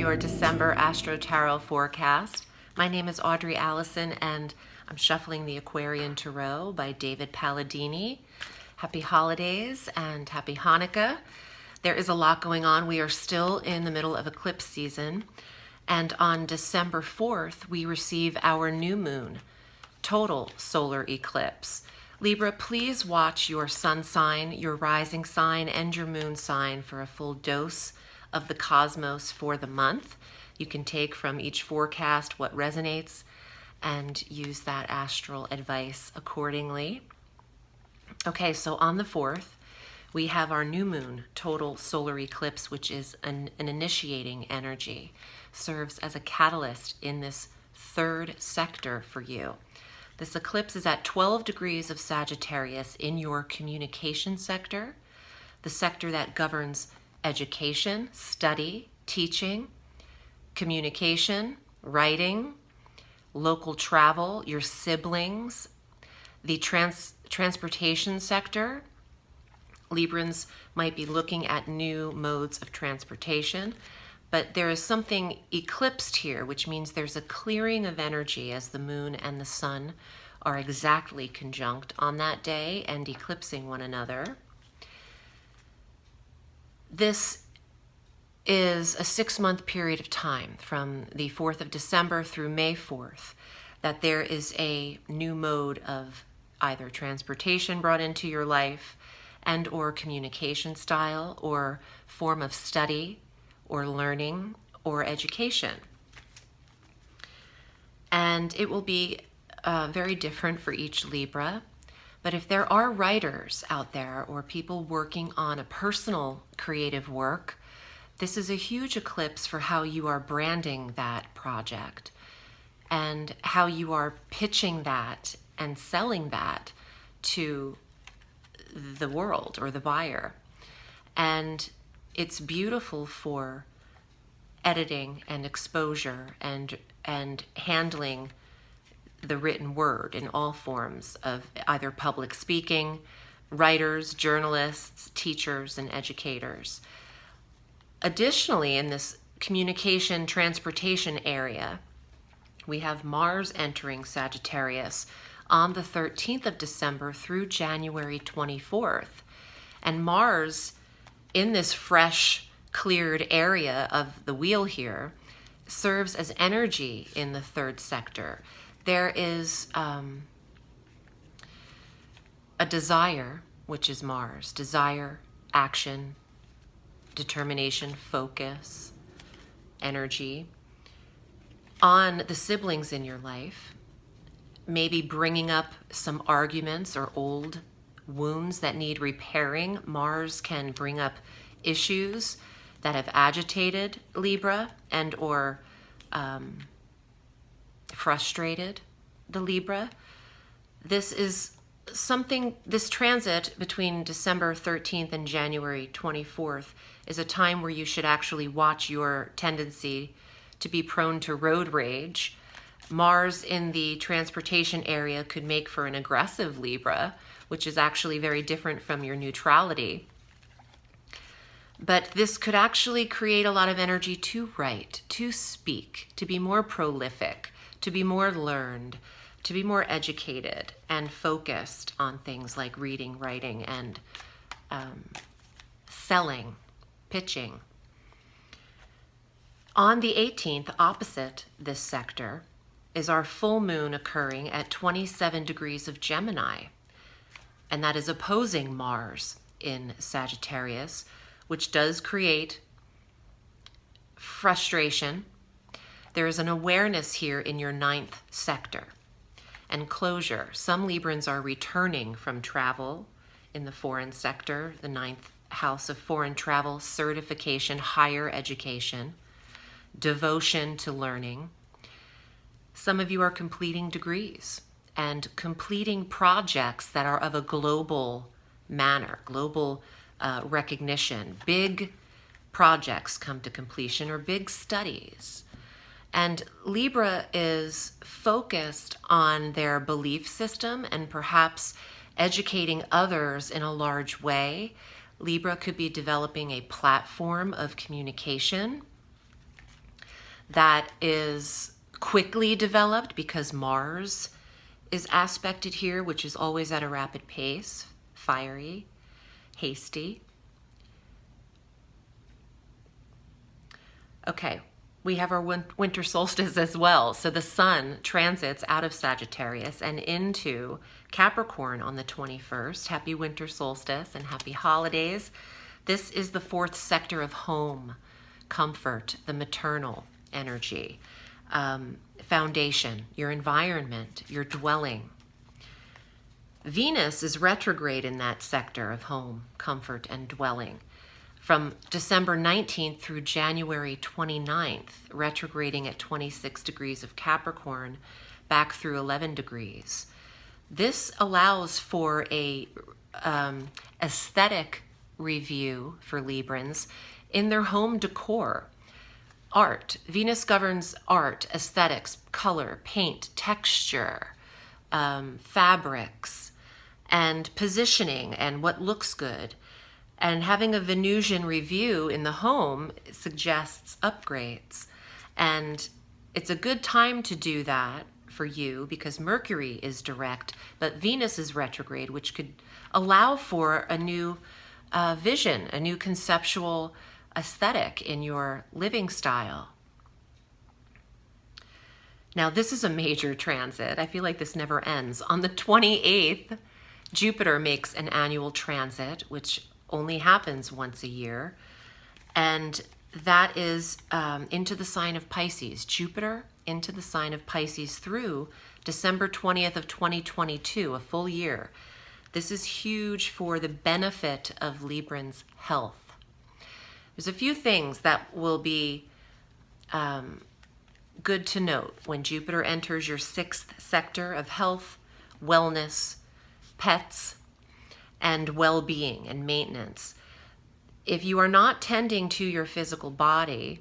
your December Astro Tarot Forecast. My name is Audrey Alison, and I'm shuffling the Aquarian Tarot by David Palladini. Happy holidays and happy Hanukkah. There is a lot going on. We are still in the middle of eclipse season, and on December 4th, we receive our new moon, total solar eclipse. Libra, please watch your sun sign, your rising sign, and your moon sign for a full dose of the cosmos for the month. You can take from each forecast what resonates and use that astral advice accordingly. Okay, so on the 4th, we have our new moon, total solar eclipse, which is an initiating energy, serves as a catalyst in this third sector for you. This eclipse is at 12 degrees of Sagittarius in your communication sector, the sector that governs education, study, teaching, communication, writing, local travel, your siblings, the transportation sector. Librans might be looking at new modes of transportation, but there is something eclipsed here, which means there's a clearing of energy as the moon and the sun are exactly conjunct on that day and eclipsing one another. This is a 6-month period of time from the 4th of December through May 4th that there is a new mode of either transportation brought into your life and or communication style or form of study or learning or education. And it will be very different for each Libra. But if there are writers out there or people working on a personal creative work, this is a huge eclipse for how you are branding that project and how you are pitching that and selling that to the world or the buyer. And it's beautiful for editing and exposure and handling the written word in all forms of either public speaking, writers, journalists, teachers, and educators. Additionally, in this communication transportation area, we have Mars entering Sagittarius on the 13th of December through January 24th. And Mars, in this fresh, cleared area of the wheel here, serves as energy in the third sector. There is a desire, which is Mars, desire, action, determination, focus, energy, on the siblings in your life, maybe bringing up some arguments or old wounds that need repairing. Mars can bring up issues that have agitated Libra and or frustrated the Libra. This is something, this transit between December 13th and January 24th is a time where you should actually watch your tendency to be prone to road rage. Mars in the transportation area could make for an aggressive Libra, which is actually very different from your neutrality. But this could actually create a lot of energy to write, to speak, to be more prolific, to be more learned, to be more educated and focused on things like reading, writing, and selling, pitching. On the 18th, opposite this sector, is our full moon occurring at 27 degrees of Gemini, and that is opposing Mars in Sagittarius, which does create frustration. There is an awareness here in your 9th sector and closure. Some Librans are returning from travel in the foreign sector, the 9th house of foreign travel, certification, higher education, devotion to learning. Some of you are completing degrees and completing projects that are of a global manner, global recognition. Big projects come to completion or big studies. And Libra is focused on their belief system and perhaps educating others in a large way. Libra could be developing a platform of communication that is quickly developed because Mars is aspected here, which is always at a rapid pace, fiery, hasty. Okay, we have our winter solstice as well. So the sun transits out of Sagittarius and into Capricorn on the 21st. Happy winter solstice and happy holidays. This is the fourth sector of home, comfort, the maternal energy, foundation, your environment, your dwelling. Venus is retrograde in that sector of home, comfort, and dwelling. From December 19th through January 29th, retrograding at 26 degrees of Capricorn, back through 11 degrees. This allows for a aesthetic review for Librans in their home decor. Art. Venus governs art, aesthetics, color, paint, texture, fabrics, and positioning and what looks good. And having a Venusian review in the home suggests upgrades. And it's a good time to do that for you because Mercury is direct, but Venus is retrograde, which could allow for a new vision, a new conceptual aesthetic in your living style. Now, this is a major transit. I feel like this never ends. On the 28th, Jupiter makes an annual transit, which only happens once a year, and that is into the sign of Pisces. Jupiter into the sign of Pisces through December 20th of 2022, a full year. This is huge for the benefit of Librans' health. There's a few things that will be good to note when Jupiter enters your sixth sector of health, wellness, pets, and well-being and maintenance. If you are not tending to your physical body,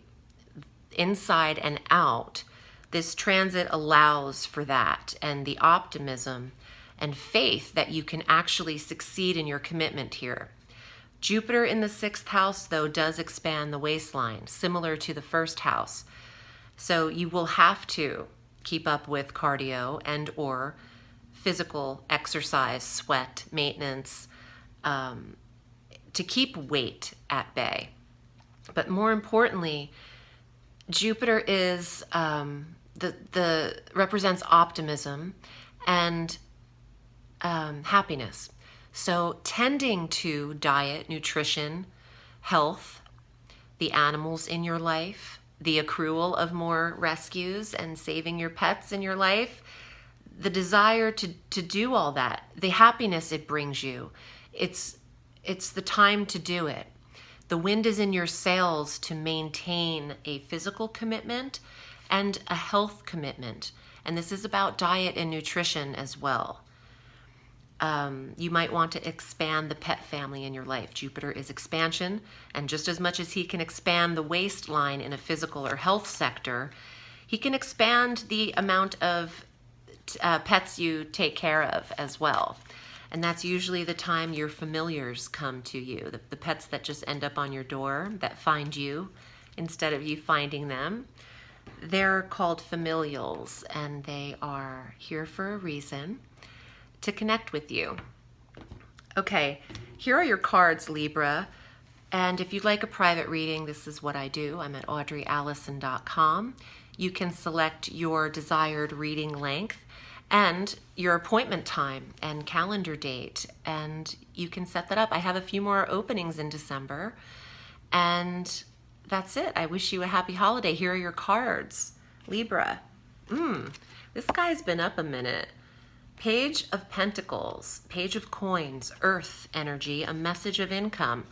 inside and out, this transit allows for that and the optimism and faith that you can actually succeed in your commitment here. Jupiter in the sixth house, though, does expand the waistline, similar to the first house. So you will have to keep up with cardio and or physical exercise, sweat, maintenance, to keep weight at bay. But more importantly, Jupiter is represents optimism and happiness. So tending to diet, nutrition, health, the animals in your life, the accrual of more rescues and saving your pets in your life, the desire to do all that, the happiness it brings you, it's the time to do it. The wind is in your sails to maintain a physical commitment and a health commitment. And this is about diet and nutrition as well. You might want to expand the pet family in your life. Jupiter is expansion, and just as much as he can expand the waistline in a physical or health sector, he can expand the amount of pets you take care of as well. And that's usually the time your familiars come to you, the pets that just end up on your door, that find you instead of you finding them. They're called familials, and they are here for a reason, to connect with you. Okay, here are your cards, Libra. And if you'd like a private reading, this is what I do. I'm at audreyalison.com. You can select your desired reading length and your appointment time and calendar date, and you can set that up. I have a few more openings in December, and that's it. I wish you a happy holiday. Here are your cards, Libra. This guy's been up a minute. Page of Pentacles, Page of Coins, Earth energy, a message of income,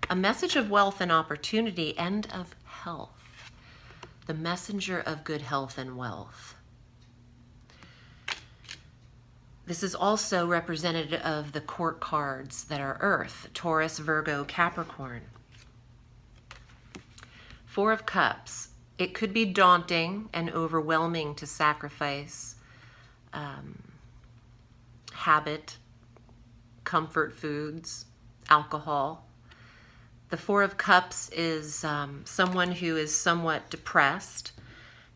a message of wealth and opportunity, and of health. The messenger of good health and wealth. This is also representative of the court cards that are Earth, Taurus, Virgo, Capricorn. Four of Cups. It could be daunting and overwhelming to sacrifice habit, comfort foods, alcohol. The Four of Cups is someone who is somewhat depressed,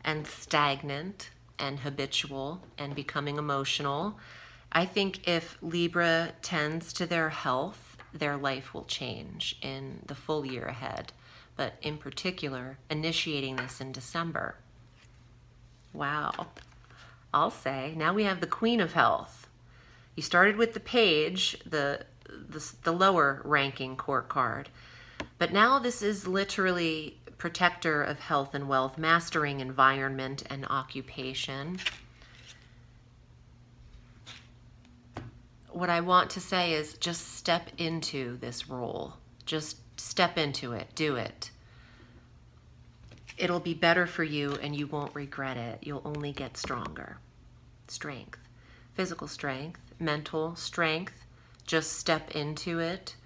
and stagnant and habitual and becoming emotional. I think if Libra tends to their health, their life will change in the full year ahead, but in particular, initiating this in December. Wow. I'll say, now we have the Queen of Health. You started with the Page, the lower ranking court card, but now this is literally protector of health and wealth, mastering environment and occupation. What I want to say is just step into this role. Just step into it. Do it. It'll be better for you and you won't regret it. You'll only get stronger. Strength. Physical strength. Mental strength. Just step into it.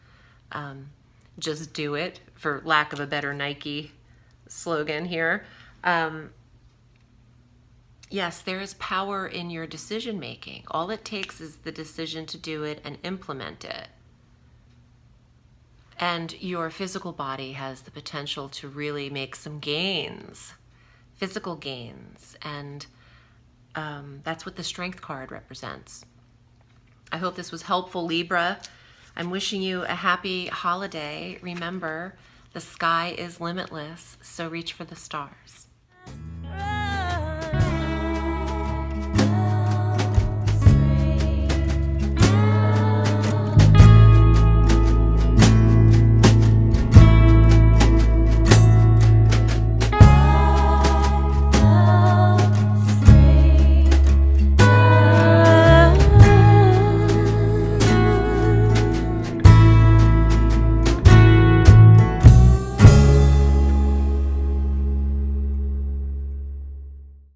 Just do it, for lack of a better Nike slogan here. Yes, there is power in your decision making. All it takes is the decision to do it and implement it. And your physical body has the potential to really make some gains, physical gains. And that's what the Strength card represents. I hope this was helpful, Libra. I'm wishing you a happy holiday. Remember, the sky is limitless, so reach for the stars.